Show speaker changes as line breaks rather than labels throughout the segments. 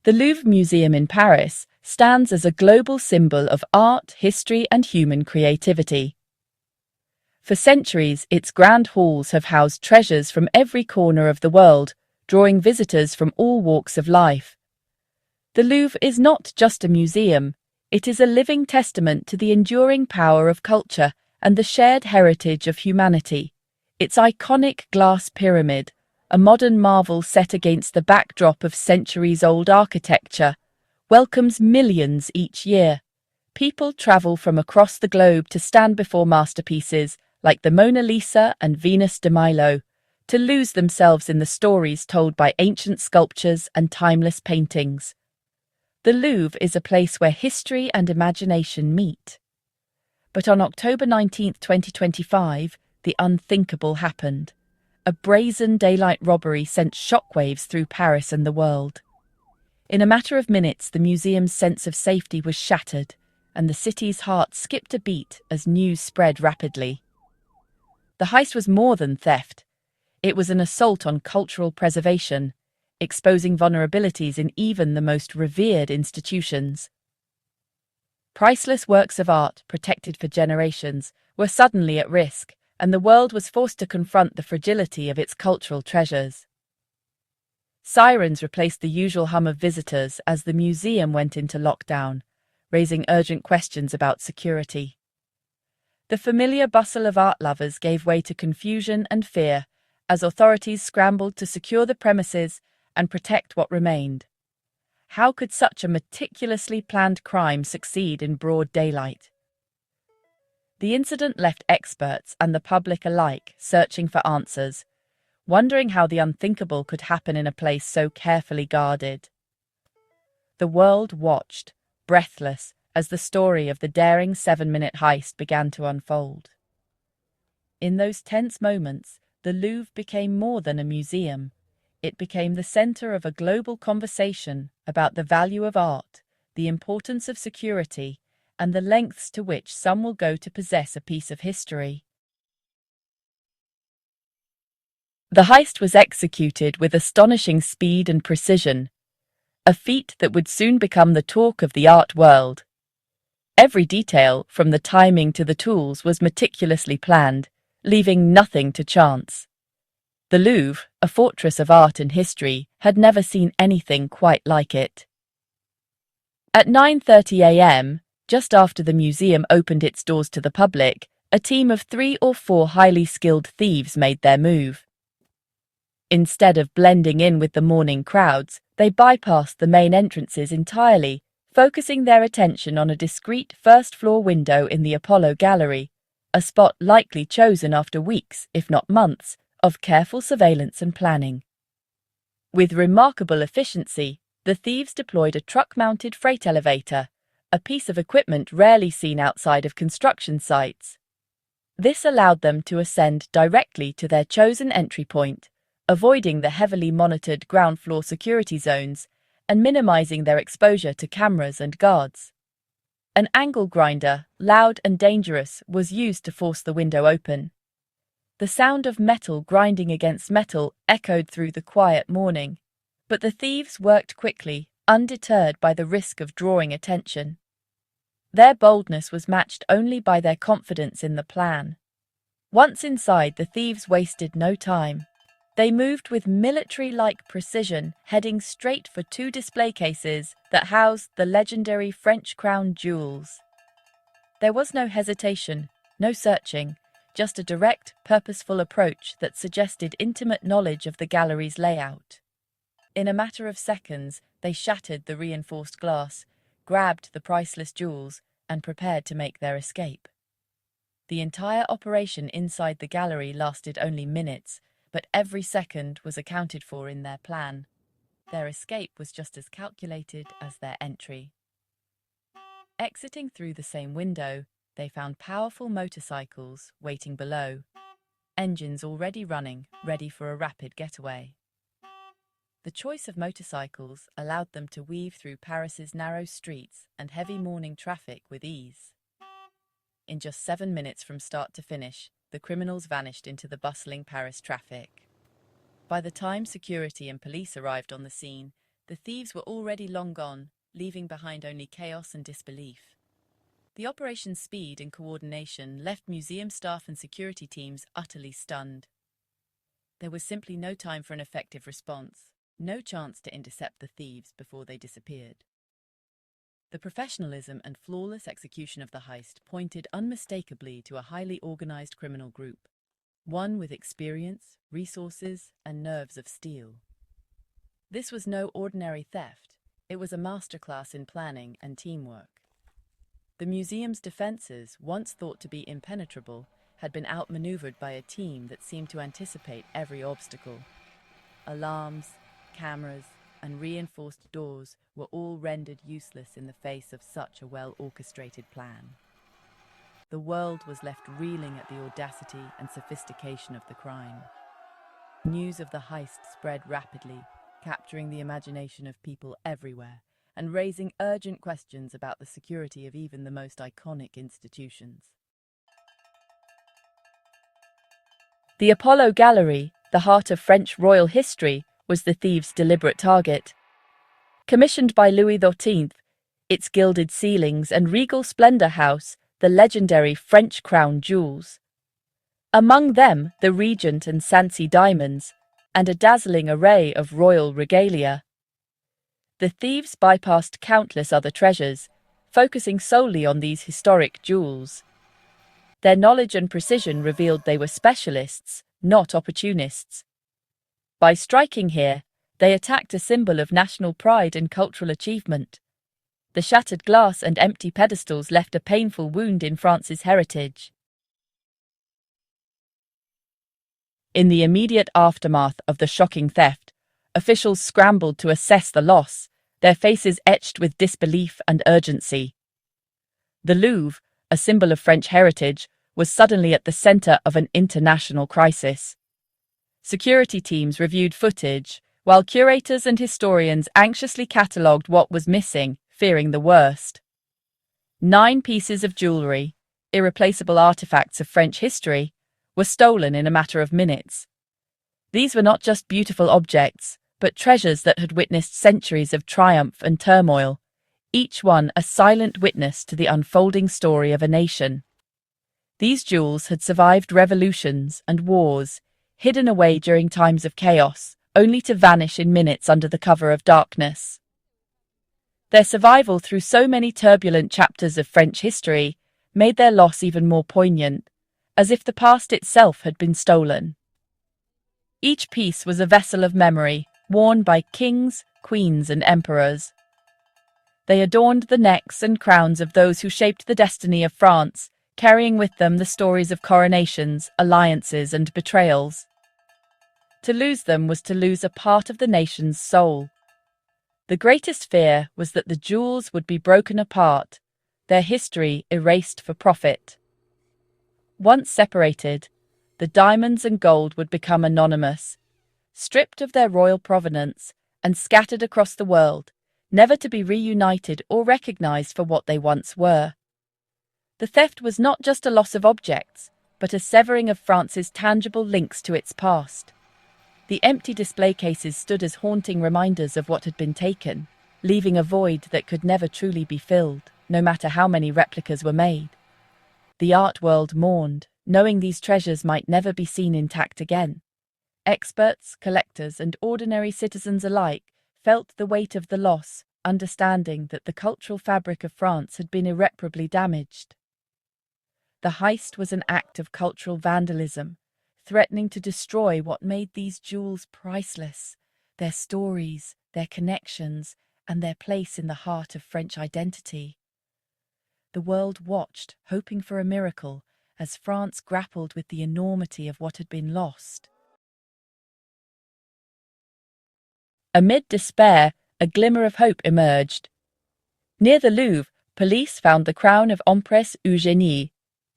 The Louvre Museum in Paris stands as a global symbol of art, history, and human creativity. For centuries, its grand halls have housed treasures from every corner of the world, drawing visitors from all walks of life. The Louvre is not just a museum, it is a living testament to the enduring power of culture and the shared heritage of humanity. Its iconic glass pyramid, a modern marvel set against the backdrop of centuries-old architecture, welcomes millions each year. People travel from across the globe to stand before masterpieces like the Mona Lisa and Venus de Milo, to lose themselves in the stories told by ancient sculptures and timeless paintings. The Louvre is a place where history and imagination meet. But on October 19, 2025, the unthinkable happened. A brazen daylight robbery sent shockwaves through Paris and the world. In a matter of minutes, the museum's sense of safety was shattered, and the city's heart skipped a beat as news spread rapidly. The heist was more than theft. It was an assault on cultural preservation, exposing vulnerabilities in even the most revered institutions. Priceless works of art, protected for generations, were suddenly at risk, and the world was forced to confront the fragility of its cultural treasures. Sirens replaced the usual hum of visitors as the museum went into lockdown, raising urgent questions about security. The familiar bustle of art lovers gave way to confusion and fear as authorities scrambled to secure the premises and protect what remained. How could such a meticulously planned crime succeed in broad daylight? The incident left experts and the public alike searching for answers, wondering how the unthinkable could happen in a place so carefully guarded. The world watched, breathless, as the story of the daring 7-minute heist began to unfold. In those tense moments, the Louvre became more than a museum. It became the center of a global conversation about the value of art, the importance of security, and the lengths to which some will go to possess a piece of history. The heist was executed with astonishing speed and precision, a feat that would soon become the talk of the art world. Every detail, from the timing to the tools, was meticulously planned, leaving nothing to chance. The Louvre, a fortress of art and history, had never seen anything quite like it. At 9:30 a.m., just after the museum opened its doors to the public, a team of 3 or 4 highly skilled thieves made their move. Instead of blending in with the morning crowds, they bypassed the main entrances entirely, focusing their attention on a discreet first-floor window in the Apollo Gallery, a spot likely chosen after weeks, if not months, of careful surveillance and planning. With remarkable efficiency, the thieves deployed a truck-mounted freight elevator, a piece of equipment rarely seen outside of construction sites. This allowed them to ascend directly to their chosen entry point, avoiding the heavily monitored ground-floor security zones and minimizing their exposure to cameras and guards. An angle grinder, loud and dangerous, was used to force the window open. The sound of metal grinding against metal echoed through the quiet morning, but the thieves worked quickly, undeterred by the risk of drawing attention. Their boldness was matched only by their confidence in the plan. Once inside, the thieves wasted no time. They moved with military-like precision, heading straight for 2 display cases that housed the legendary French crown jewels. There was no hesitation, no searching, just a direct, purposeful approach that suggested intimate knowledge of the gallery's layout. In a matter of seconds, they shattered the reinforced glass, grabbed the priceless jewels, and prepared to make their escape. The entire operation inside the gallery lasted only minutes, but every second was accounted for in their plan. Their escape was just as calculated as their entry. Exiting through the same window, they found powerful motorcycles waiting below, engines already running, ready for a rapid getaway. The choice of motorcycles allowed them to weave through Paris's narrow streets and heavy morning traffic with ease. In just 7 minutes from start to finish, the criminals vanished into the bustling Paris traffic. By the time security and police arrived on the scene, The thieves were already long gone, leaving behind only chaos and disbelief. The operation's speed and coordination left museum staff and security teams utterly stunned. There was simply no time for an effective response, no chance to intercept the thieves before they disappeared. The professionalism and flawless execution of the heist pointed unmistakably to a highly organized criminal group, one with experience, resources, and nerves of steel. This was no ordinary theft. It was a masterclass in planning and teamwork. The museum's defenses, once thought to be impenetrable, had been outmaneuvered by a team that seemed to anticipate every obstacle. Alarms, cameras, and reinforced doors were all rendered useless in the face of such a well-orchestrated plan. The world was left reeling at the audacity and sophistication of the crime. News of the heist spread rapidly, capturing the imagination of people everywhere and raising urgent questions about the security of even the most iconic institutions. The Apollo Gallery, the heart of French royal history, was the thieves' deliberate target. Commissioned by Louis XIV, its gilded ceilings and regal splendor house the legendary French crown jewels. Among them, the Regent and Sancy diamonds, and a dazzling array of royal regalia. The thieves bypassed countless other treasures, focusing solely on these historic jewels. Their knowledge and precision revealed they were specialists, not opportunists. By striking here, they attacked a symbol of national pride and cultural achievement. The shattered glass and empty pedestals left a painful wound in France's heritage. In the immediate aftermath of the shocking theft, officials scrambled to assess the loss, their faces etched with disbelief and urgency. The Louvre, a symbol of French heritage, was suddenly at the center of an international crisis. Security teams reviewed footage, while curators and historians anxiously catalogued what was missing, fearing the worst. 9 pieces of jewelry, irreplaceable artifacts of French history, were stolen in a matter of minutes. These were not just beautiful objects, but treasures that had witnessed centuries of triumph and turmoil, each one a silent witness to the unfolding story of a nation. These jewels had survived revolutions and wars, hidden away during times of chaos, only to vanish in minutes under the cover of darkness. Their survival through so many turbulent chapters of French history made their loss even more poignant, as if the past itself had been stolen. Each piece was a vessel of memory, worn by kings, queens, and emperors. They adorned the necks and crowns of those who shaped the destiny of France, carrying with them the stories of coronations, alliances, and betrayals. To lose them was to lose a part of the nation's soul. The greatest fear was that the jewels would be broken apart, their history erased for profit. Once separated, the diamonds and gold would become anonymous, stripped of their royal provenance and scattered across the world, never to be reunited or recognized for what they once were. The theft was not just a loss of objects, but a severing of France's tangible links to its past. The empty display cases stood as haunting reminders of what had been taken, leaving a void that could never truly be filled, no matter how many replicas were made. The art world mourned, knowing these treasures might never be seen intact again. Experts, collectors, and ordinary citizens alike felt the weight of the loss, understanding that the cultural fabric of France had been irreparably damaged. The heist was an act of cultural vandalism, threatening to destroy what made these jewels priceless, their stories, their connections, and their place in the heart of French identity. The world watched, hoping for a miracle, as France grappled with the enormity of what had been lost. Amid despair, a glimmer of hope emerged. Near the Louvre, police found the crown of Empress Eugénie,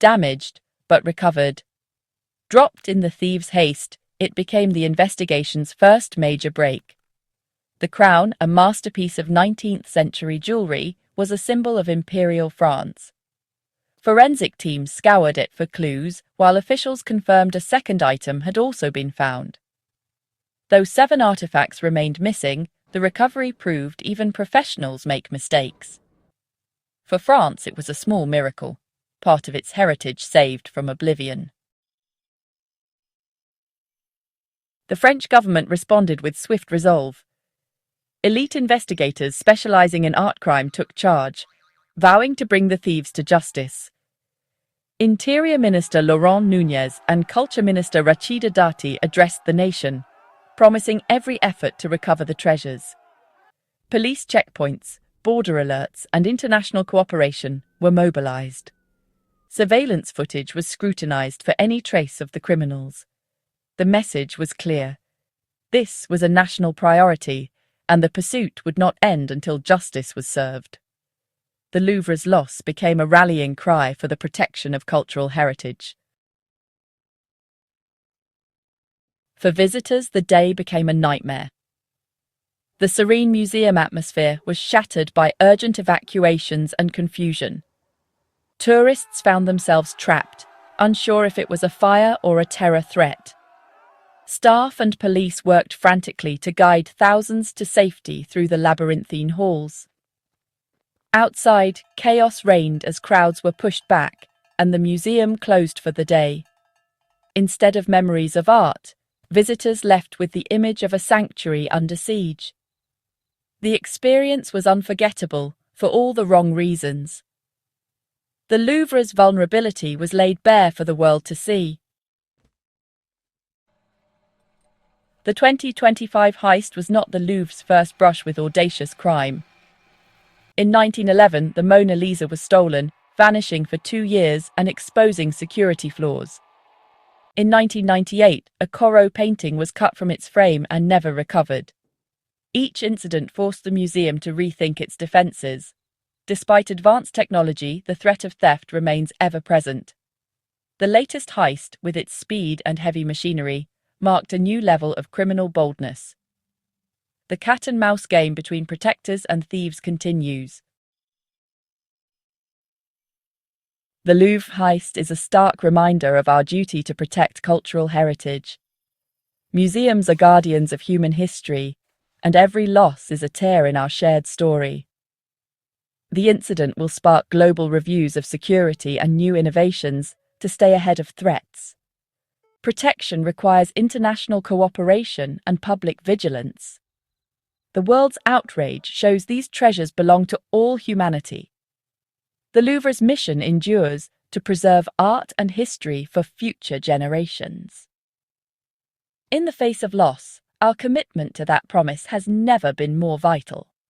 damaged but recovered. Dropped in the thieves' haste, it became the investigation's first major break. The crown, a masterpiece of 19th-century jewelry, was a symbol of imperial France. Forensic teams scoured it for clues, while officials confirmed a second item had also been found. Though 7 artifacts remained missing, The recovery proved even professionals make mistakes. For France, it was a small miracle, part of its heritage saved from oblivion. The French government responded with swift resolve. Elite investigators specializing in art crime took charge, vowing to bring the thieves to justice. Interior Minister Laurent Nuñez and Culture Minister Rachida Dati addressed the nation, promising every effort to recover the treasures. Police checkpoints, border alerts, and international cooperation were mobilized. Surveillance footage was scrutinized for any trace of the criminals. The message was clear. This was a national priority, and the pursuit would not end until justice was served. The Louvre's loss became a rallying cry for the protection of cultural heritage. For visitors, the day became a nightmare. The serene museum atmosphere was shattered by urgent evacuations and confusion. Tourists found themselves trapped, unsure if it was a fire or a terror threat. Staff and police worked frantically to guide thousands to safety through the labyrinthine halls. Outside, chaos reigned as crowds were pushed back and the museum closed for the day. Instead of memories of art, visitors left with the image of a sanctuary under siege. The experience was unforgettable for all the wrong reasons. The Louvre's vulnerability was laid bare for the world to see. The 2025 heist was not the Louvre's first brush with audacious crime. In 1911, the Mona Lisa was stolen, vanishing for 2 years and exposing security flaws. In 1998, a Corot painting was cut from its frame and never recovered. Each incident forced the museum to rethink its defenses. Despite advanced technology, the threat of theft remains ever present. The latest heist, with its speed and heavy machinery, marked a new level of criminal boldness. The cat-and-mouse game between protectors and thieves continues. The Louvre heist is a stark reminder of our duty to protect cultural heritage. Museums are guardians of human history, and every loss is a tear in our shared story. The incident will spark global reviews of security and new innovations to stay ahead of threats. Protection requires international cooperation and public vigilance. The world's outrage shows these treasures belong to all humanity. The Louvre's mission endures to preserve art and history for future generations. In the face of loss, our commitment to that promise has never been more vital.